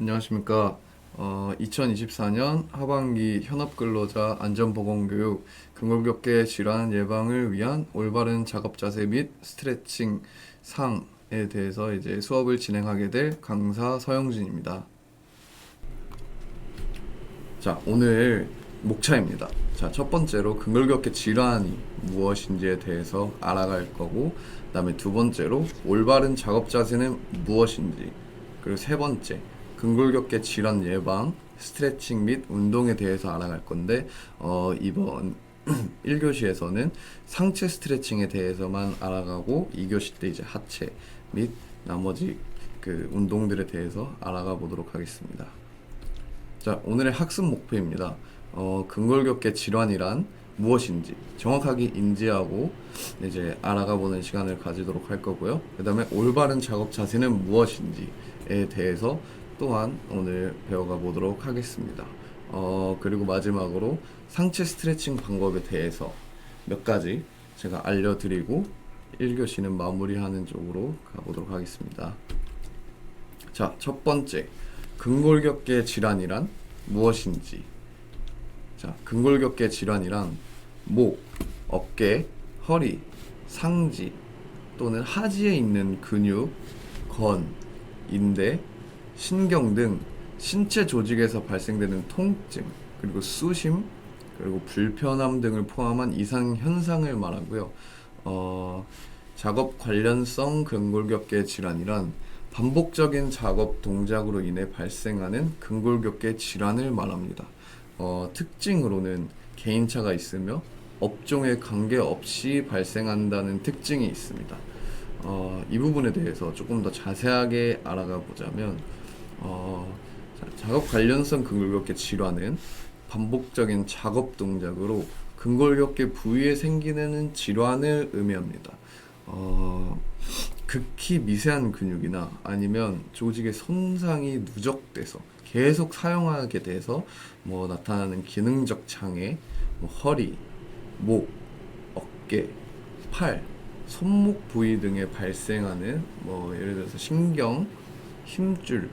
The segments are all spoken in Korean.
안녕하십니까. 2024년 하반기 현업근로자 안전보건교육 근골격계 질환 예방을 위한 올바른 작업 자세 및 스트레칭 상에 대해서 이제 수업을 진행하게 될 강사 서영진입니다. 자, 오늘 목차입니다. 자, 첫 번째로 근골격계 질환이 무엇인지에 대해서 알아갈 거고, 그다음에 두 번째로 올바른 작업 자세는 무엇인지, 그리고 세 번째 근골격계 질환 예방, 스트레칭 및 운동에 대해서 알아갈 건데, 이번 1교시에서는 상체 스트레칭에 대해서만 알아가고 2교시 때 이제 하체 및 나머지 그 운동들에 대해서 알아가 보도록 하겠습니다. 자, 오늘의 학습 목표입니다. 근골격계 질환이란 무엇인지 정확하게 인지하고 이제 알아가 보는 시간을 가지도록 할 거고요. 그 다음에 올바른 작업 자세는 무엇인지에 대해서 또한 오늘 배워가 보도록 하겠습니다. 그리고 마지막으로 상체 스트레칭 방법에 대해서 몇 가지 제가 알려드리고 1교시는 마무리하는 쪽으로 가보도록 하겠습니다. 자, 첫 번째, 근골격계 질환이란 무엇인지. 자, 근골격계 질환이란 목, 어깨, 허리, 상지 또는 하지에 있는 근육, 건, 인대, 신경 등 신체 조직에서 발생되는 통증, 그리고 쑤심, 그리고 불편함 등을 포함한 이상 현상을 말하고요. 작업 관련성 근골격계 질환이란 반복적인 작업 동작으로 인해 발생하는 근골격계 질환을 말합니다. 특징으로는 개인차가 있으며 업종에 관계없이 발생한다는 특징이 있습니다. 이 부분에 대해서 조금 더 자세하게 알아가 보자면, 작업 관련성 근골격계 질환은 반복적인 작업 동작으로 근골격계 부위에 생기는 질환을 의미합니다. 극히 미세한 근육이나 아니면 조직의 손상이 누적돼서 계속 사용하게 돼서 나타나는 기능적 장애, 허리, 목, 어깨, 팔, 손목 부위 등에 발생하는 예를 들어서 신경, 힘줄,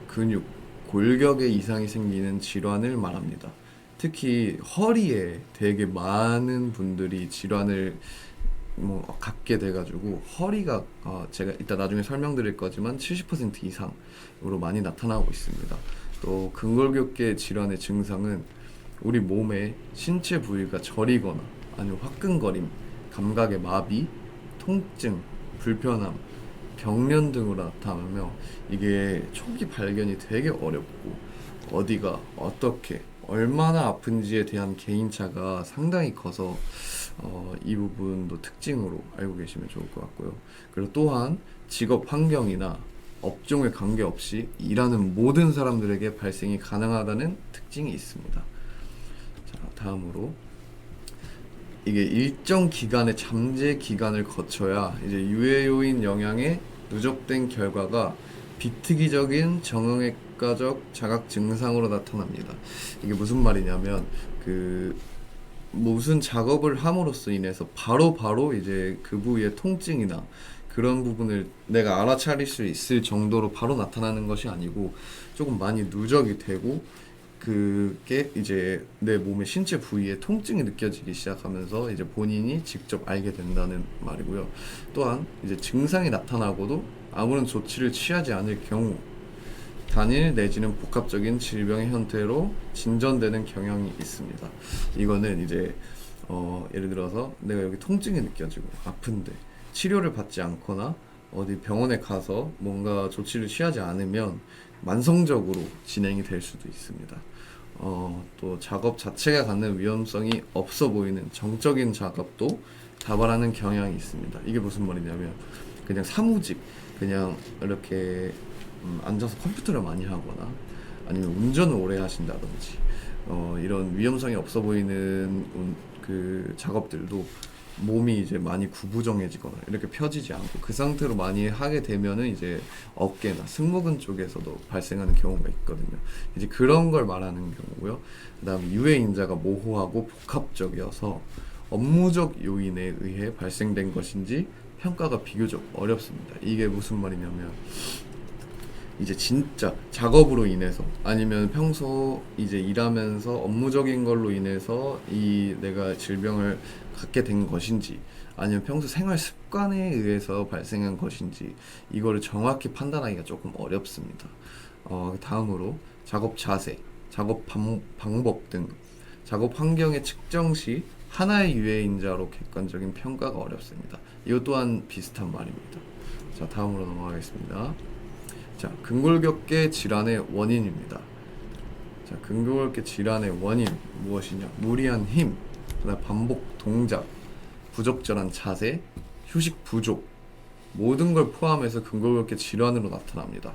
근육, 골격에 이상이 생기는 질환을 말합니다. 특히 허리에 되게 많은 분들이 질환을 갖게 돼가지고 허리가 제가 이따 나중에 설명드릴 거지만 70% 이상으로 많이 나타나고 있습니다. 또 근골격계 질환의 증상은 우리 몸의 신체 부위가 저리거나 아니면 화끈거림, 감각의 마비, 통증, 불편함, 경련 등으로 나타나며 이게 초기 발견이 되게 어렵고 어디가 어떻게 얼마나 아픈지에 대한 개인차가 상당히 커서 이 부분도 특징으로 알고 계시면 좋을 것 같고요. 그리고 또한 직업 환경이나 업종에 관계없이 일하는 모든 사람들에게 발생이 가능하다는 특징이 있습니다. 자, 다음으로 이게 일정 기간의 잠재 기간을 거쳐야 이제 유해 요인 영향에 누적된 결과가 비특이적인 정형외과적 자각 증상으로 나타납니다. 이게 무슨 말이냐면 무슨 작업을 함으로써 인해서 바로 이제 그 부위의 통증이나 그런 부분을 내가 알아차릴 수 있을 정도로 바로 나타나는 것이 아니고 조금 많이 누적이 되고 그게 이제 내 몸의 신체 부위에 통증이 느껴지기 시작하면서 이제 본인이 직접 알게 된다는 말이고요. 또한 이제 증상이 나타나고도 아무런 조치를 취하지 않을 경우 단일 내지는 복합적인 질병의 형태로 진전되는 경향이 있습니다. 이거는 이제 예를 들어서 내가 여기 통증이 느껴지고 아픈데 치료를 받지 않거나 어디 병원에 가서 뭔가 조치를 취하지 않으면 만성적으로 진행이 될 수도 있습니다. 또 작업 자체가 갖는 위험성이 없어 보이는 정적인 작업도 다발하는 경향이 있습니다. 이게 무슨 말이냐면 그냥 사무직, 그냥 이렇게 앉아서 컴퓨터를 많이 하거나 아니면 운전을 오래 하신다든지 이런 위험성이 없어 보이는 그 작업들도 몸이 이제 많이 구부정해지거나 이렇게 펴지지 않고 그 상태로 많이 하게 되면은 이제 어깨나 승모근 쪽에서도 발생하는 경우가 있거든요. 이제 그런 걸 말하는 경우고요. 그다음에 유해 인자가 모호하고 복합적이어서 업무적 요인에 의해 발생된 것인지 평가가 비교적 어렵습니다. 이게 무슨 말이냐면 이제 진짜 작업으로 인해서 아니면 평소 이제 일하면서 업무적인 걸로 인해서 이 내가 질병을 갖게 된 것인지 아니면 평소 생활 습관에 의해서 발생한 것인지 이거를 정확히 판단하기가 조금 어렵습니다. 다음으로 작업 자세, 작업 방법 등 작업 환경의 측정 시 하나의 유해인자로 객관적인 평가가 어렵습니다. 이것 또한 비슷한 말입니다. 자, 다음으로 넘어가겠습니다. 자, 근골격계 질환의 원인입니다. 자, 근골격계 질환의 원인 무엇이냐? 무리한 힘, 그다음 반복 동작, 부적절한 자세, 휴식 부족 모든 걸 포함해서 근골격계 질환으로 나타납니다.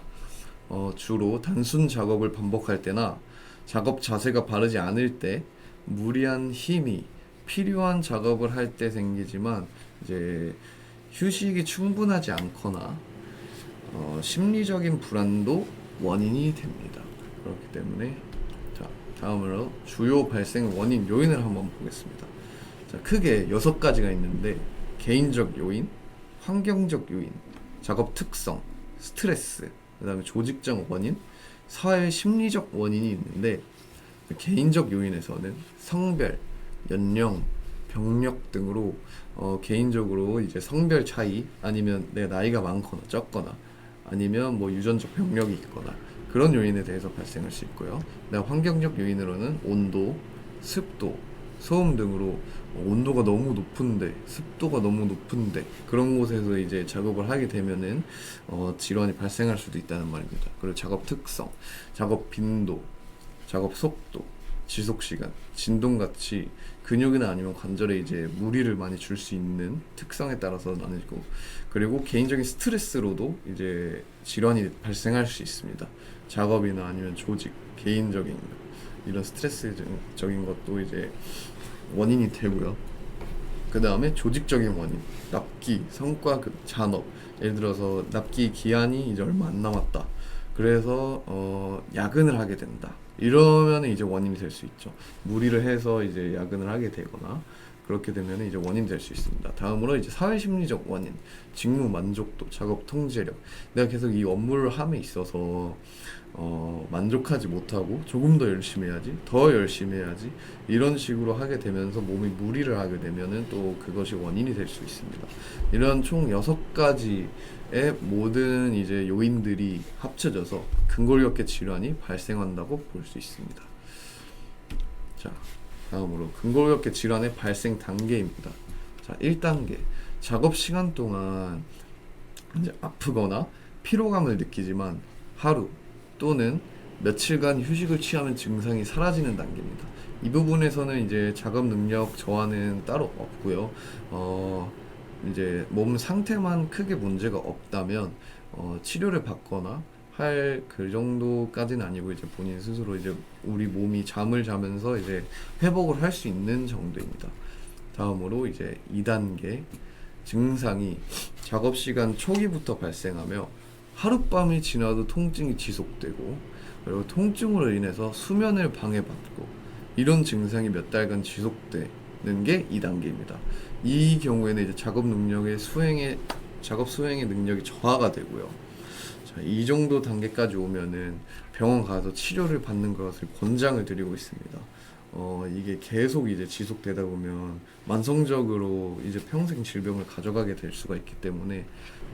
주로 단순 작업을 반복할 때나 작업 자세가 바르지 않을 때 무리한 힘이 필요한 작업을 할 때 생기지만 이제 휴식이 충분하지 않거나 심리적인 불안도 원인이 됩니다. 그렇기 때문에 자, 다음으로 주요 발생 원인 요인을 한번 보겠습니다. 자, 크게 6가지가 있는데 개인적 요인, 환경적 요인, 작업 특성, 스트레스, 그 다음에 조직적 원인, 사회 심리적 원인이 있는데 개인적 요인에서는 성별, 연령, 병력 등으로 개인적으로 이제 성별 차이 아니면 내 나이가 많거나 적거나 아니면 뭐 유전적 병력이 있거나 그런 요인에 대해서 발생할 수 있고요. 환경적 요인으로는 온도, 습도, 소음 등으로 온도가 너무 높은데 습도가 너무 높은데 그런 곳에서 이제 작업을 하게 되면은 질환이 발생할 수도 있다는 말입니다. 그리고 작업 특성, 작업 빈도, 작업 속도, 지속 시간, 진동같이 근육이나 아니면 관절에 이제 무리를 많이 줄 수 있는 특성에 따라서 나뉘고 그리고 개인적인 스트레스로도 이제 질환이 발생할 수 있습니다. 작업이나 아니면 조직, 개인적인 이런 스트레스적인 것도 이제 원인이 되고요. 그 다음에 조직적인 원인, 납기, 성과급, 잔업. 예를 들어서 납기 기한이 이제 얼마 안 남았다. 그래서 야근을 하게 된다. 이러면 이제 원인이 될 수 있죠. 무리를 해서 이제 야근을 하게 되거나 그렇게 되면 이제 원인이 될 수 있습니다. 다음으로 이제 사회심리적 원인, 직무 만족도, 작업 통제력. 내가 계속 이 업무를 함에 있어서 만족하지 못하고 조금 더 열심히 해야지, 더 열심히 해야지 이런 식으로 하게 되면서 몸이 무리를 하게 되면은 또 그것이 원인이 될 수 있습니다. 이런 총 6가지의 모든 이제 요인들이 합쳐져서 근골격계 질환이 발생한다고 볼 수 있습니다. 자, 다음으로 근골격계 질환의 발생 단계입니다. 자, 1단계 작업 시간 동안 이제 아프거나 피로감을 느끼지만 하루 또는 며칠간 휴식을 취하면 증상이 사라지는 단계입니다. 이 부분에서는 이제 작업 능력 저하는 따로 없고요. 이제 몸 상태만 크게 문제가 없다면 치료를 받거나 할 그 정도까지는 아니고 이제 본인 스스로 이제 우리 몸이 잠을 자면서 이제 회복을 할 수 있는 정도입니다. 다음으로 이제 2단계 증상이 작업 시간 초기부터 발생하며 하룻밤이 지나도 통증이 지속되고 그리고 통증으로 인해서 수면을 방해받고 이런 증상이 몇 달간 지속되는 게 2단계입니다. 이 경우에는 이제 작업 수행의 능력이 저하가 되고요. 자, 이 정도 단계까지 오면은 병원 가서 치료를 받는 것을 권장을 드리고 있습니다. 이게 계속 이제 지속되다 보면 만성적으로 이제 평생 질병을 가져가게 될 수가 있기 때문에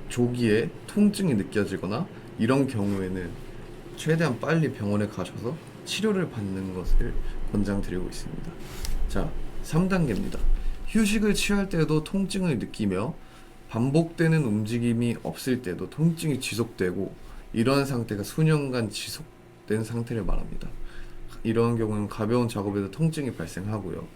조기에 통증이 느껴지거나 이런 경우에는 최대한 빨리 병원에 가셔서 치료를 받는 것을 권장드리고 있습니다. 자, 3단계입니다. 휴식을 취할 때도 통증을 느끼며 반복되는 움직임이 없을 때도 통증이 지속되고 이러한 상태가 수년간 지속된 상태를 말합니다. 이러한 경우는 가벼운 작업에도 통증이 발생하고요.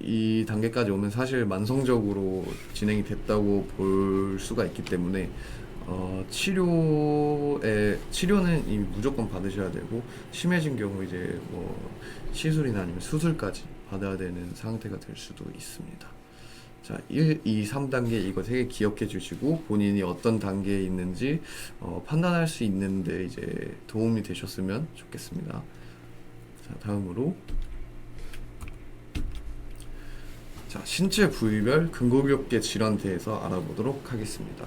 이 단계까지 오면 사실 만성적으로 진행이 됐다고 볼 수가 있기 때문에 치료는 이미 무조건 받으셔야 되고 심해진 경우 이제 뭐 시술이나 아니면 수술까지 받아야 되는 상태가 될 수도 있습니다. 자, 1, 2, 3단계 이거 되게 기억해 주시고 본인이 어떤 단계에 있는지 판단할 수 있는데 이제 도움이 되셨으면 좋겠습니다. 자, 다음으로 자, 신체 부위별 근골격계 질환에 대해서 알아보도록 하겠습니다.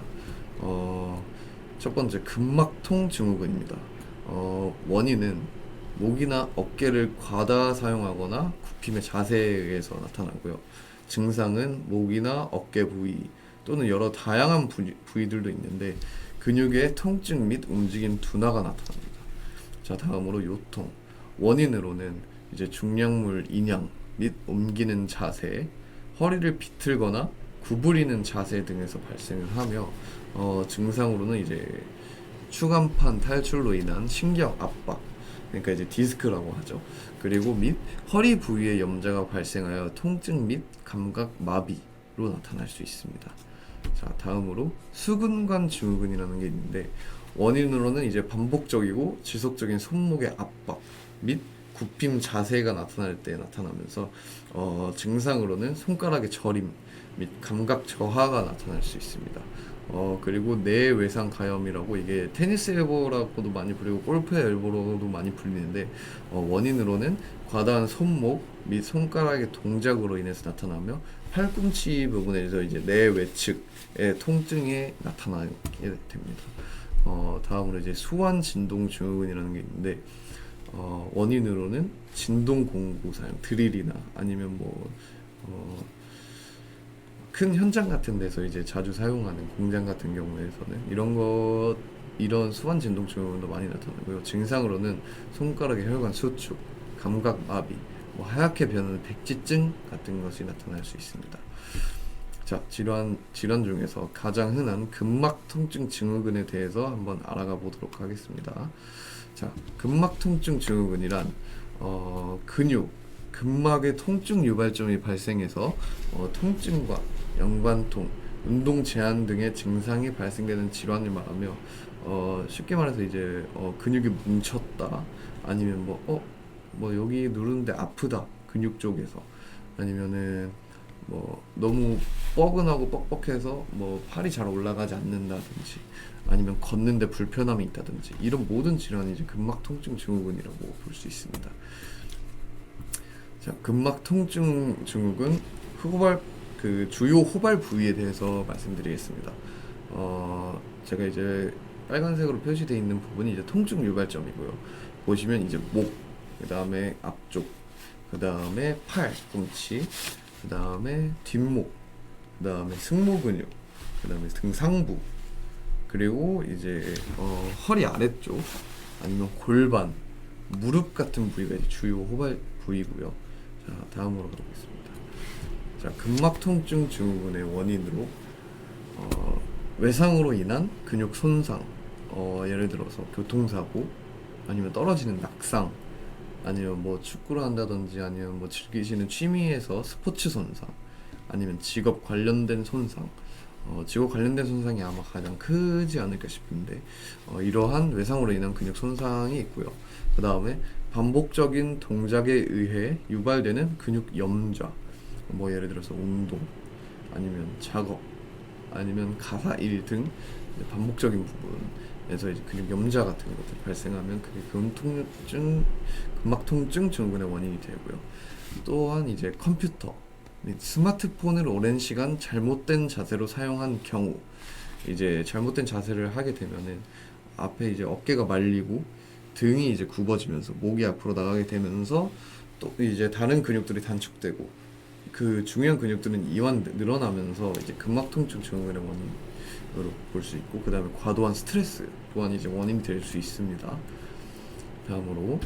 첫 번째, 근막통 증후군입니다. 원인은 목이나 어깨를 과다 사용하거나 굽힘의 자세에 의해서 나타나고요. 증상은 목이나 어깨 부위 또는 여러 다양한 부위들도 있는데 근육의 통증 및 움직임 둔화가 나타납니다. 자, 다음으로 요통. 원인으로는 이제 중량물 인양 및 옮기는 자세, 허리를 비틀거나 구부리는 자세 등에서 발생을 하며 증상으로는 이제 추간판 탈출로 인한 신경 압박, 그러니까 이제 디스크라고 하죠. 그리고 및 허리 부위에 염자가 발생하여 통증 및 감각 마비로 나타날 수 있습니다. 자, 다음으로 수근관 증후군이라는 게 있는데 원인으로는 이제 반복적이고 지속적인 손목의 압박 및 굽힘 자세가 나타날 때 나타나면서 증상으로는 손가락의 저림 및 감각 저하가 나타날 수 있습니다. 그리고 뇌외상 가염이라고, 이게 테니스 엘보라고도 많이 불리고 골프 엘보로도 많이 불리는데 원인으로는 과다한 손목 및 손가락의 동작으로 인해서 나타나며 팔꿈치 부분에서 이제 뇌외측의 통증이 나타나게 됩니다. 다음으로 이제 수완 진동 증후군이라는 게 있는데 원인으로는 진동 공구 사용, 드릴이나 아니면 큰 현장 같은 데서 이제 자주 사용하는 공장 같은 경우에서는 이런 수완 진동 증후군도 많이 나타나고요. 증상으로는 손가락의 혈관 수축, 감각 마비, 하얗게 변하는 백지증 같은 것이 나타날 수 있습니다. 자, 질환 중에서 가장 흔한 근막 통증 증후군에 대해서 한번 알아가 보도록 하겠습니다. 자, 근막 통증 증후군이란 근막의 통증 유발점이 발생해서 통증과 연관통, 운동 제한 등의 증상이 발생되는 질환을 말하며 쉽게 말해서 이제 근육이 뭉쳤다, 아니면 여기 누르는데 아프다, 근육 쪽에서, 아니면은 너무 뻐근하고 뻑뻑해서 팔이 잘 올라가지 않는다든지, 아니면 걷는데 불편함이 있다든지, 이런 모든 질환이 이제 근막 통증 증후군이라고 볼 수 있습니다. 자, 근막 통증 증후군 주요 호발 부위에 대해서 말씀드리겠습니다. 제가 이제 빨간색으로 표시되어 있는 부분이 이제 통증 유발점이고요. 보시면 이제 목, 그 다음에 앞쪽, 그 다음에 팔꿈치, 그 다음에 뒷목, 그 다음에 승모 근육, 그 다음에 등 상부, 그리고 이제 허리 아래쪽, 아니면 골반, 무릎 같은 부위가 이제 주요 호발 부위고요. 자, 다음으로 가보겠습니다. 자, 근막 통증 증후군의 원인으로 외상으로 인한 근육 손상, 예를 들어서 교통사고, 아니면 떨어지는 낙상, 아니면 축구를 한다든지, 아니면 즐기시는 취미에서 스포츠 손상, 아니면 직업 관련된 손상, 직업 관련된 손상이 아마 가장 크지 않을까 싶은데 이러한 외상으로 인한 근육 손상이 있고요. 그 다음에 반복적인 동작에 의해 유발되는 근육 염좌, 예를 들어서 운동, 아니면 작업, 아니면 가사 일 등 반복적인 부분에서 이제 근육 염좌 같은 것들이 발생하면 그게 근막 통증 증후군의 원인이 되고요. 또한 이제 컴퓨터, 스마트폰을 오랜 시간 잘못된 자세로 사용한 경우, 이제 잘못된 자세를 하게 되면은 앞에 이제 어깨가 말리고 등이 이제 굽어지면서 목이 앞으로 나가게 되면서 또 이제 다른 근육들이 단축되고 그 중요한 근육들은 이완 늘어나면서 이제 근막 통증 증후군의 원인으로 볼 수 있고, 그 다음에 과도한 스트레스 또한 이제 원인이 될 수 있습니다. 다음으로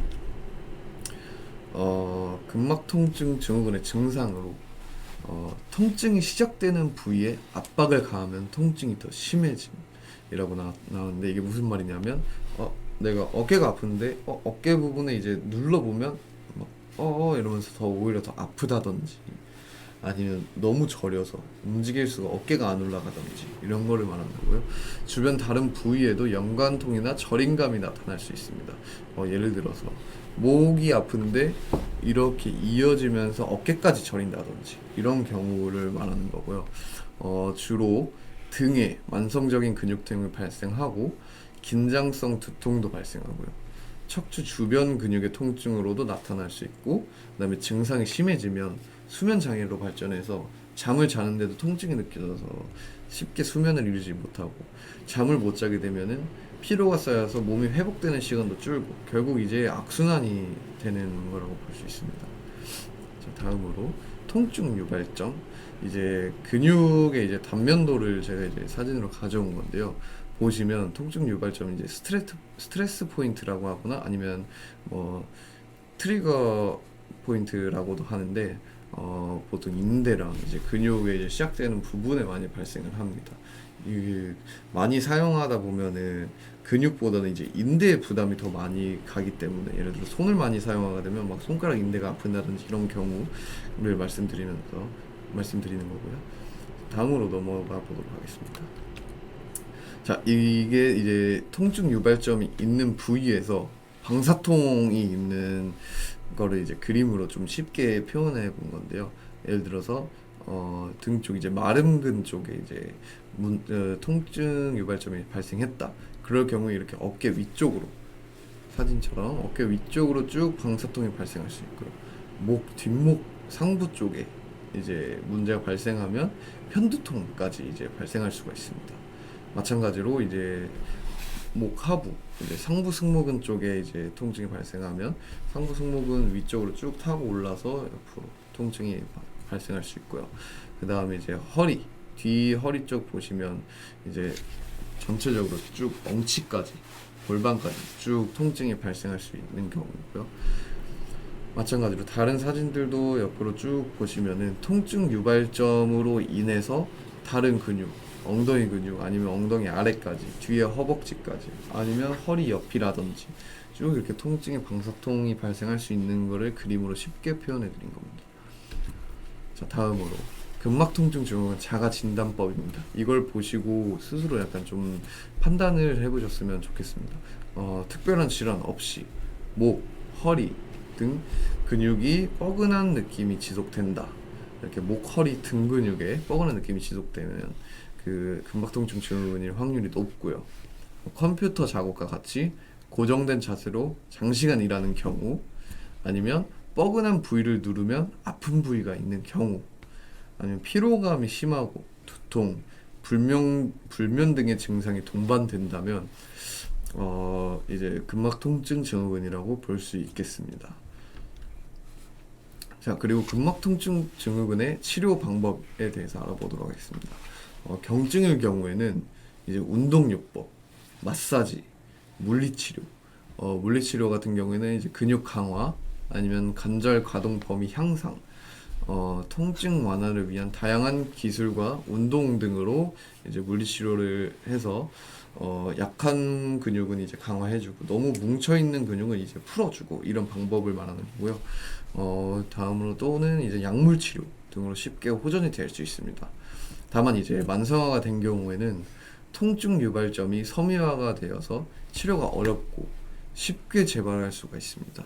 근막 통증 증후군의 증상으로 통증이 시작되는 부위에 압박을 가하면 통증이 더 심해짐이라고 나오는데, 이게 무슨 말이냐면 내가 어깨가 아픈데 어깨 부분에 이제 눌러보면 이러면서 더 오히려 더 아프다든지, 아니면 너무 저려서 움직일 수가, 어깨가 안 올라가든지, 이런 거를 말하는 거고요. 주변 다른 부위에도 연관통이나 저림감이 나타날 수 있습니다. 예를 들어서 목이 아픈데 이렇게 이어지면서 어깨까지 저린다든지, 이런 경우를 말하는 거고요. 주로 등에 만성적인 근육통이 발생하고 긴장성 두통도 발생하고요. 척추 주변 근육의 통증으로도 나타날 수 있고, 그 다음에 증상이 심해지면 수면 장애로 발전해서 잠을 자는데도 통증이 느껴져서 쉽게 수면을 이루지 못하고, 잠을 못 자게 되면은 피로가 쌓여서 몸이 회복되는 시간도 줄고 결국 이제 악순환이 되는 거라고 볼 수 있습니다. 자, 다음으로 통증 유발점. 이제 근육의 이제 단면도를 제가 이제 사진으로 가져온 건데요. 보시면 통증 유발점 이제 스트레스 포인트라고 하거나 아니면 뭐 트리거 포인트라고도 하는데, 보통 인대랑 이제 근육에 이제 시작되는 부분에 많이 발생을 합니다. 이 많이 사용하다 보면은 근육보다는 이제 인대에 부담이 더 많이 가기 때문에, 예를 들어 손을 많이 사용하게 되면 막 손가락 인대가 아픈다든지 이런 경우를 말씀드리는 거고요. 다음으로 넘어가 보도록 하겠습니다. 자, 이게 이제 통증 유발점이 있는 부위에서 방사통이 있는 거를 이제 그림으로 좀 쉽게 표현해 본 건데요. 예를 들어서 등 쪽 이제 마름근 쪽에 이제 통증 유발점이 발생했다. 그럴 경우에 이렇게 어깨 위쪽으로, 사진처럼 어깨 위쪽으로 쭉 방사통이 발생할 수 있고요. 목 뒷목 상부 쪽에 이제 문제가 발생하면 편두통까지 이제 발생할 수가 있습니다. 마찬가지로 이제 목 하부, 이제 상부 승모근 쪽에 이제 통증이 발생하면 상부 승모근 위쪽으로 쭉 타고 올라서 옆으로 통증이 발생할 수 있고요. 그 다음에 이제 허리, 뒤 허리 쪽 보시면 이제 전체적으로 쭉 엉치까지, 골반까지 쭉 통증이 발생할 수 있는 경우고요. 마찬가지로 다른 사진들도 옆으로 쭉 보시면은 통증 유발점으로 인해서 다른 근육, 엉덩이 근육 아니면 엉덩이 아래까지, 뒤에 허벅지까지 아니면 허리 옆이라든지 쭉 이렇게 통증의 방사통이 발생할 수 있는 거를 그림으로 쉽게 표현해 드린 겁니다. 자, 다음으로 근막통증 증후군 자가 진단법입니다. 이걸 보시고 스스로 약간 좀 판단을 해보셨으면 좋겠습니다. 특별한 질환 없이 목, 허리 등 근육이 뻐근한 느낌이 지속된다. 이렇게 목, 허리, 등 근육에 뻐근한 느낌이 지속되면 그 근막통증 증후군일 확률이 높고요. 컴퓨터 작업과 같이 고정된 자세로 장시간 일하는 경우, 아니면 뻐근한 부위를 누르면 아픈 부위가 있는 경우, 아니면 피로감이 심하고 두통, 불면 등의 증상이 동반된다면 이제 근막통증 증후군이라고 볼 수 있겠습니다. 자, 그리고 근막통증 증후군의 치료 방법에 대해서 알아보도록 하겠습니다. 경증일 경우에는 이제 운동요법, 마사지, 물리치료, 물리치료 같은 경우에는 이제 근육 강화, 아니면 관절 가동 범위 향상, 통증 완화를 위한 다양한 기술과 운동 등으로 이제 물리치료를 해서 약한 근육은 이제 강화해주고 너무 뭉쳐있는 근육은 이제 풀어주고, 이런 방법을 말하는 거고요. 다음으로 또는 이제 약물치료 등으로 쉽게 호전이 될 수 있습니다. 다만 이제 만성화가 된 경우에는 통증 유발점이 섬유화가 되어서 치료가 어렵고 쉽게 재발할 수가 있습니다.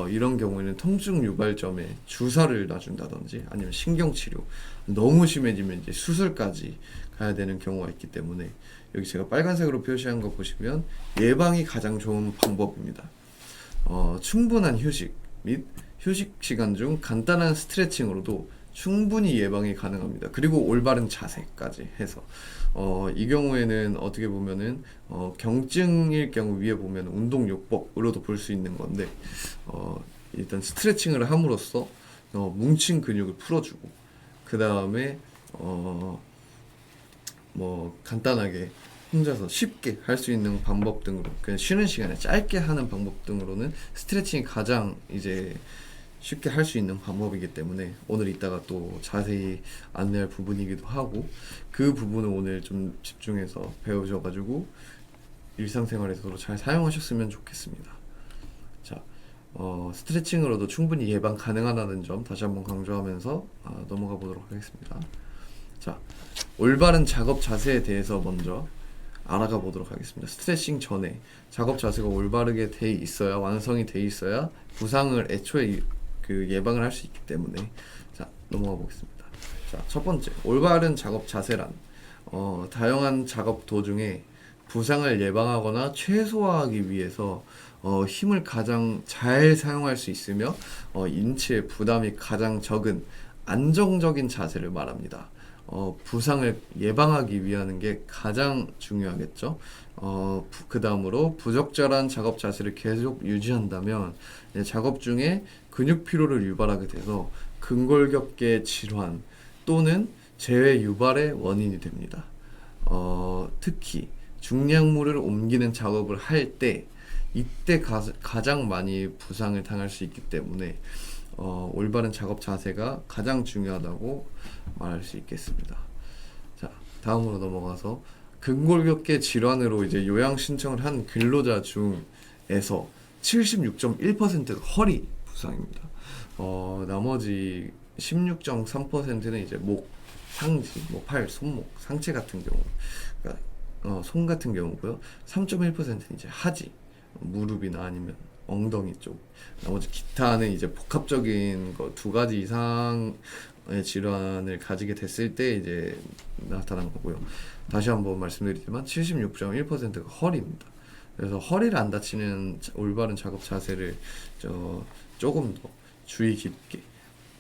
이런 경우에는 통증 유발점에 주사를 놔준다든지 아니면 신경치료, 너무 심해지면 이제 수술까지 가야 되는 경우가 있기 때문에, 여기 제가 빨간색으로 표시한 거 보시면 예방이 가장 좋은 방법입니다. 충분한 휴식 및 휴식 시간 중 간단한 스트레칭으로도 충분히 예방이 가능합니다. 그리고 올바른 자세까지 해서 이 경우에는 어떻게 보면은 경증일 경우 위에 보면 운동요법으로도 볼 수 있는 건데, 일단 스트레칭을 함으로써 뭉친 근육을 풀어주고, 그 다음에 뭐 간단하게 혼자서 쉽게 할 수 있는 방법 등으로, 그냥 쉬는 시간에 짧게 하는 방법 등으로는 스트레칭이 가장 이제 쉽게 할 수 있는 방법이기 때문에, 오늘 이따가 또 자세히 안내할 부분이기도 하고, 그 부분을 오늘 좀 집중해서 배우셔가지고 일상생활에서도 잘 사용하셨으면 좋겠습니다. 자, 스트레칭으로도 충분히 예방 가능하다는 점 다시 한번 강조하면서 넘어가 보도록 하겠습니다. 자, 올바른 작업 자세에 대해서 먼저 알아가 보도록 하겠습니다. 스트레칭 전에 작업 자세가 올바르게 돼 있어야, 완성이 돼 있어야 부상을 애초에 그 예방을 할 수 있기 때문에, 자, 넘어가 보겠습니다. 자, 첫 번째, 올바른 작업 자세란 다양한 작업 도중에 부상을 예방하거나 최소화하기 위해서 힘을 가장 잘 사용할 수 있으며 인체에 부담이 가장 적은 안정적인 자세를 말합니다. 부상을 예방하기 위한 게 가장 중요하겠죠. 그 다음으로 부적절한 작업 자세를 계속 유지한다면 작업 중에 근육 피로를 유발하게 돼서 근골격계 질환 또는 재해 유발의 원인이 됩니다. 특히 중량물을 옮기는 작업을 할 때 이때 가장 많이 부상을 당할 수 있기 때문에 올바른 작업 자세가 가장 중요하다고 말할 수 있겠습니다. 자, 다음으로 넘어가서 근골격계 질환으로 이제 요양 신청을 한 근로자 중에서 76.1%가 허리 부상입니다. 나머지 16.3%는 이제 목, 상지, 뭐 팔, 손목, 상체 같은 경우, 그러니까 손 같은 경우고요. 3.1%는 이제 하지, 무릎이나 아니면 엉덩이 쪽. 나머지 기타는 이제 복합적인 거 두 가지 이상의 질환을 가지게 됐을 때 이제 나타난 거고요. 다시 한번 말씀드리지만 76.1%가 허리입니다. 그래서 허리를 안 다치는 올바른 작업 자세를 조금 더 주의 깊게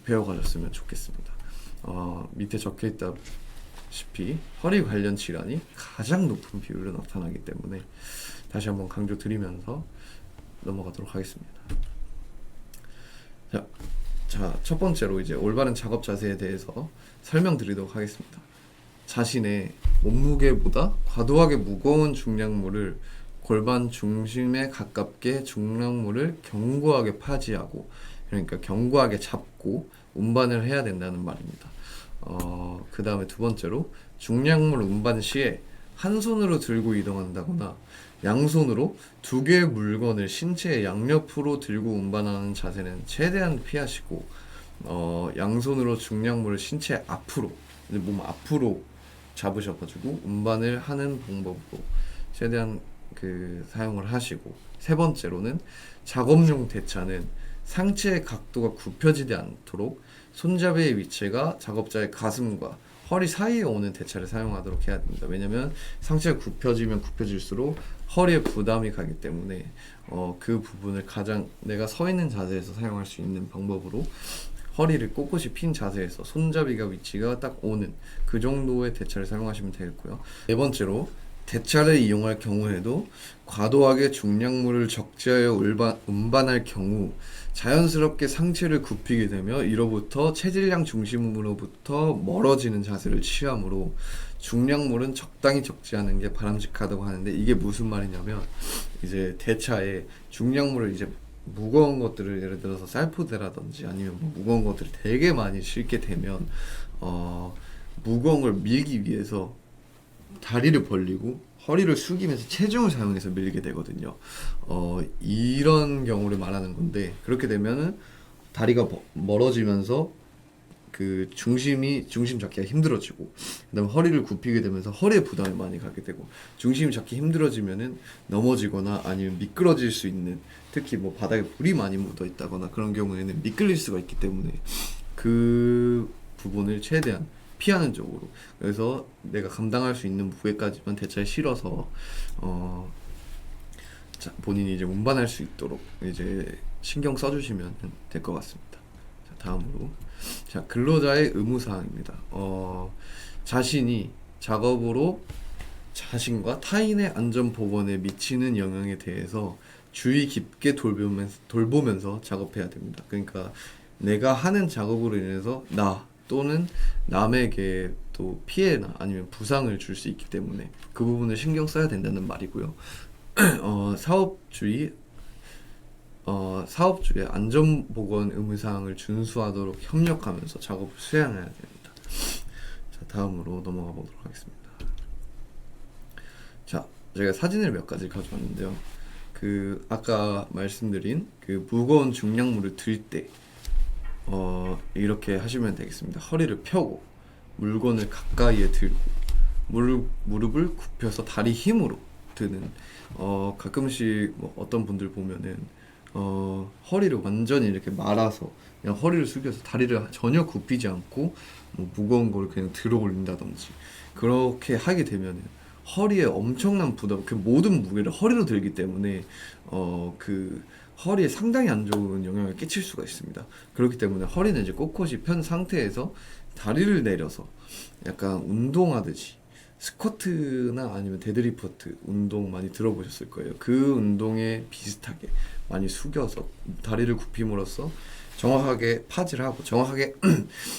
배워가셨으면 좋겠습니다. 밑에 적혀 있다시피 허리 관련 질환이 가장 높은 비율로 나타나기 때문에 다시 한번 강조드리면서 넘어가도록 하겠습니다. 자, 첫 번째로 이제 올바른 작업 자세에 대해서 설명드리도록 하겠습니다. 자신의 몸무게보다 과도하게 무거운 중량물을 골반 중심에 가깝게 중량물을 견고하게 파지하고, 그러니까 견고하게 잡고 운반을 해야 된다는 말입니다. 그 다음에 두 번째로 중량물 운반 시에 한 손으로 들고 이동한다거나 양손으로 두 개의 물건을 신체의 양옆으로 들고 운반하는 자세는 최대한 피하시고, 양손으로 중량물을 신체 앞으로, 몸 앞으로 잡으셔가지고 운반을 하는 방법으로 최대한 사용을 하시고, 세 번째로는 작업용 대차는 상체의 각도가 굽혀지지 않도록 손잡이의 위치가 작업자의 가슴과 허리 사이에 오는 대차를 사용하도록 해야 됩니다. 왜냐면 상체가 굽혀지면 굽혀질수록 허리에 부담이 가기 때문에 그 부분을 가장 내가 서 있는 자세에서 사용할 수 있는 방법으로 허리를 꼿꼿이 핀 자세에서 손잡이가 위치가 딱 오는 그 정도의 대차를 사용하시면 되겠고요. 네 번째로 대차를 이용할 경우에도 과도하게 중량물을 적재하여 운반할 경우 자연스럽게 상체를 굽히게 되며 이로부터 체질량 중심으로부터 멀어지는 자세를 취하므로 중량물은 적당히 적재하는 게 바람직하다고 하는데, 이게 무슨 말이냐면 이제 대차에 중량물을 이제 무거운 것들을 예를 들어서 쌀포대라든지 아니면 뭐 무거운 것들을 되게 많이 싣게 되면 무거운 걸 밀기 위해서 다리를 벌리고 허리를 숙이면서 체중을 사용해서 밀게 되거든요. 이런 경우를 말하는 건데, 그렇게 되면은 다리가 멀어지면서 그 중심 잡기가 힘들어지고, 그다음에 허리를 굽히게 되면서 허리에 부담이 많이 가게 되고, 중심이 잡기 힘들어지면은 넘어지거나 아니면 미끄러질 수 있는, 특히 뭐 바닥에 물이 많이 묻어 있다거나 그런 경우에는 미끌릴 수가 있기 때문에 그 부분을 최대한 피하는 쪽으로, 그래서 내가 감당할 수 있는 무게까지만 대차에 실어서 본인이 이제 운반할 수 있도록 이제 신경 써주시면 될 것 같습니다. 자, 다음으로 근로자의 의무사항입니다. 자신이 작업으로 자신과 타인의 안전 보건에 미치는 영향에 대해서 주의 깊게 돌보면서 작업해야 됩니다. 그러니까 내가 하는 작업으로 인해서 나 또는 남에게 또 피해나 아니면 부상을 줄 수 있기 때문에 그 부분을 신경 써야 된다는 말이고요. 사업주의 안전보건 의무사항을 준수하도록 협력하면서 작업을 수행해야 됩니다. 자, 다음으로 넘어가 보도록 하겠습니다. 자, 제가 사진을 몇 가지 가져왔는데요. 아까 말씀드린 무거운 중량물을 들 때 이렇게 하시면 되겠습니다. 허리를 펴고 물건을 가까이에 들고 무릎을 굽혀서 다리 힘으로 드는, 가끔씩 뭐 어떤 분들 보면은 허리를 완전히 이렇게 말아서 그냥 허리를 숙여서 다리를 전혀 굽히지 않고 뭐 무거운 걸 그냥 들어 올린다든지 그렇게 하게 되면은 허리에 엄청난 부담, 모든 무게를 허리로 들기 때문에 허리에 상당히 안 좋은 영향을 끼칠 수가 있습니다. 그렇기 때문에 허리는 이제 꼿꼿이 편 상태에서 다리를 내려서 약간 운동하듯이 스쿼트나 아니면 데드리프트 운동 많이 들어보셨을 거예요. 그 운동에 비슷하게 많이 숙여서 다리를 굽힘으로써 정확하게 파지를 하고 정확하게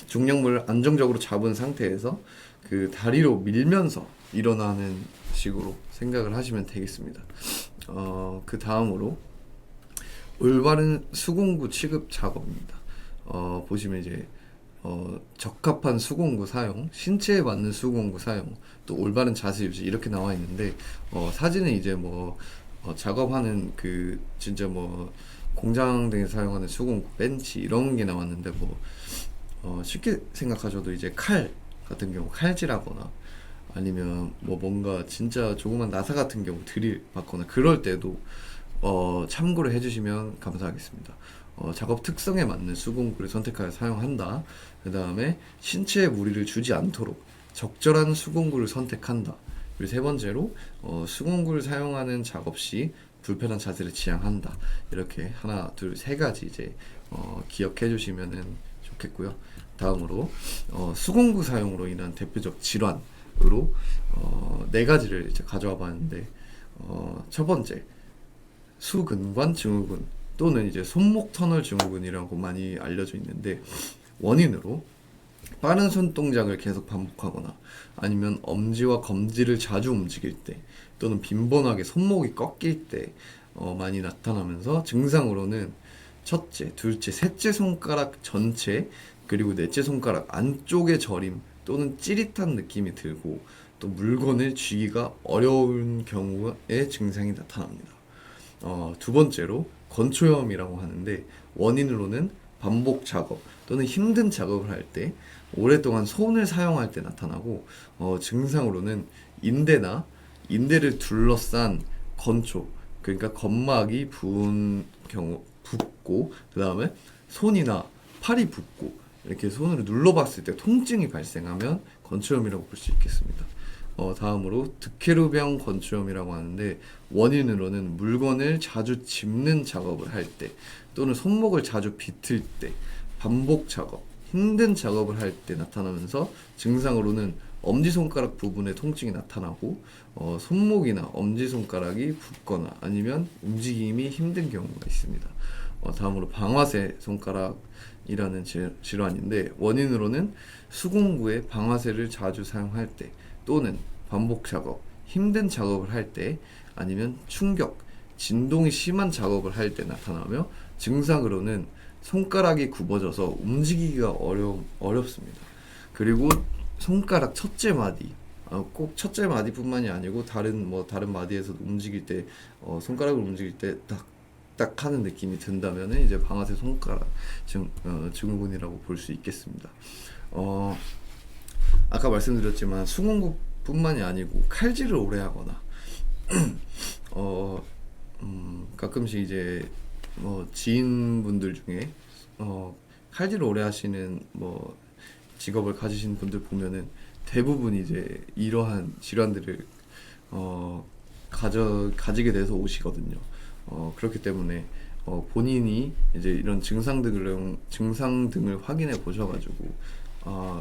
중량물을 안정적으로 잡은 상태에서 그 다리로 밀면서 일어나는 식으로 생각을 하시면 되겠습니다. 그 다음으로 올바른 수공구 취급 작업입니다. 보시면 이제 적합한 수공구 사용, 신체에 맞는 수공구 사용, 또 올바른 자세 유지 이렇게 나와 있는데 사진은 이제 뭐 작업하는 그 진짜 뭐 공장 등에서 사용하는 수공구, 벤치 이런 게 나왔는데 뭐 쉽게 생각하셔도 이제 칼 같은 경우 칼질하거나 아니면 뭐 뭔가 진짜 조그만 나사 같은 경우 드릴 받거나 그럴 때도 참고를 해주시면 감사하겠습니다. 작업 특성에 맞는 수공구를 선택하여 사용한다. 그 다음에 신체에 무리를 주지 않도록 적절한 수공구를 선택한다. 그리고 세 번째로 수공구를 사용하는 작업 시 불편한 자세를 지향한다. 이렇게 하나, 둘, 세 가지 이제 기억해 주시면은 좋겠고요. 다음으로 수공구 사용으로 인한 대표적 질환으로 네 가지를 이제 가져와 봤는데 첫 번째 수근관 증후군 또는 이제 손목 터널 증후군이라고 많이 알려져 있는데 원인으로 빠른 손동작을 계속 반복하거나 아니면 엄지와 검지를 자주 움직일 때 또는 빈번하게 손목이 꺾일 때 많이 나타나면서 증상으로는 첫째, 둘째, 셋째 손가락 전체 그리고 넷째 손가락 안쪽의 저림 또는 찌릿한 느낌이 들고 또 물건을 쥐기가 어려운 경우에 증상이 나타납니다. 두 번째로 건초염이라고 하는데 원인으로는 반복 작업 또는 힘든 작업을 할 때 오랫동안 손을 사용할 때 나타나고 증상으로는 인대나 인대를 둘러싼 건초 그러니까 건막이 부은 경우 붓고 그 다음에 손이나 팔이 붓고 이렇게 손으로 눌러봤을 때 통증이 발생하면 건초염이라고 볼 수 있겠습니다. 다음으로 득회루병 건초염이라고 하는데 원인으로는 물건을 자주 짚는 작업을 할 때 또는 손목을 자주 비틀 때 반복 작업, 힘든 작업을 할 때 나타나면서 증상으로는 엄지손가락 부분에 통증이 나타나고 손목이나 엄지손가락이 붓거나 아니면 움직임이 힘든 경우가 있습니다. 다음으로 방아쇠 손가락이라는 질환인데 원인으로는 수공구에 방아쇠를 자주 사용할 때 또는 반복 작업, 힘든 작업을 할 때 아니면 충격, 진동이 심한 작업을 할 때 나타나며 증상으로는 손가락이 굽어져서 움직이기가 어렵습니다. 그리고 손가락 첫째 마디, 꼭 첫째 마디뿐만이 아니고 다른 마디에서 움직일 때 손가락을 움직일 때 딱 하는 느낌이 든다면 이제 방아쇠 손가락 증후군이라고 볼 수 있겠습니다. 아까 말씀드렸지만 수공구뿐만이 아니고 칼질을 오래 하거나 가끔씩 이제 지인분들 중에 칼질을 오래 하시는 직업을 가지신 분들 보면은 대부분 이제 이러한 질환들을 가지게 돼서 오시거든요. 그렇기 때문에 본인이 이제 이런 증상 등을 확인해 보셔가지고